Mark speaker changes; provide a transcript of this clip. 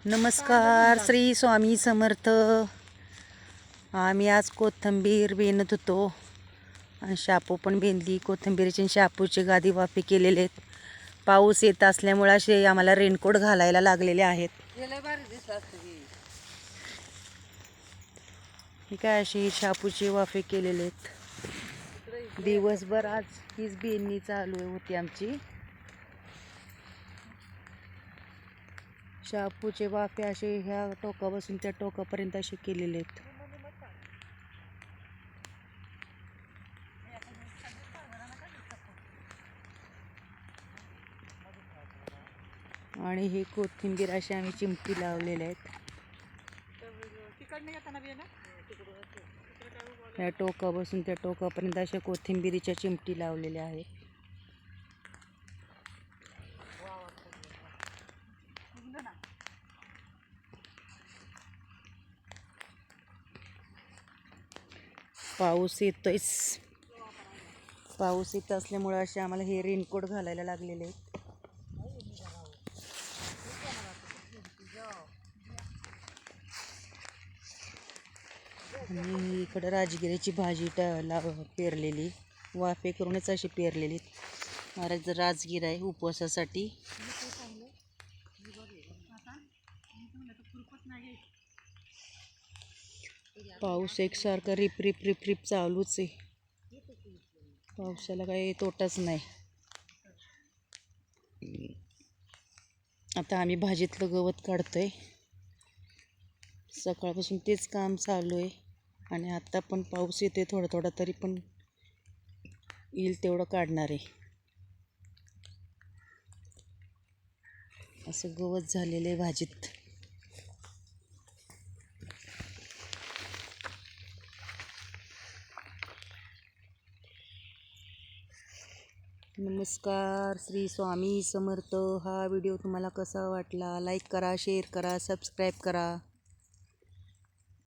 Speaker 1: नमस्कार, श्री स्वामी समर्थ. आम्ही आज कोथिंबीर बेनत होतो आणि शापू पण बेनली. कोथिंबीरची शापूची गादी वाफे केलेले आहेत. पाऊस येत असल्यामुळे असे आम्हाला रेनकोट घालायला लागलेले आहेत. ही काय अशी शापूची वाफे केलेले आहेत. दिवसभर आज हीच बेनणी चालू होती आमची. शापूचे वाफे असे ह्या टोकापासून त्या टोकापर्यंत असे केलेले आहेत. आणि हे कोथिंबीर असे आम्ही चिमटी लावलेले आहेत. त्या टोकापासून त्या टोकापर्यंत अशा कोथिंबीरीच्या चिमटी लावलेल्या आहेत. पाऊस येतोयच. पाऊस येत असल्यामुळे असे आम्हाला हे रेनकोट घालायला लागलेले आहेत. आणि इकडं राजगिऱ्याची भाजी पेरलेली, वाफे करूनच अशी पेरलेली. महाराज राजगिरा आहे उपवासासाठी. पाऊस एकसारखा रिप रिप रिप रिप चालूच आहे. पावसाला काही तोटाच नाही. आता आम्ही भाजीतलं गवत काढतोय. सकाळपासून तेच काम चालू आहे. आणि आता पण पाऊस येते थोडा थोडा, तरी पण येईल तेवढं काढणार आहे. असं गवत झालेलं आहे भाजीत. नमस्कार, श्री स्वामी समर्थ. हा व्हिडिओ तुम्हाला कसा वाटला? लाईक करा, शेअर करा, सबस्क्राईब करा.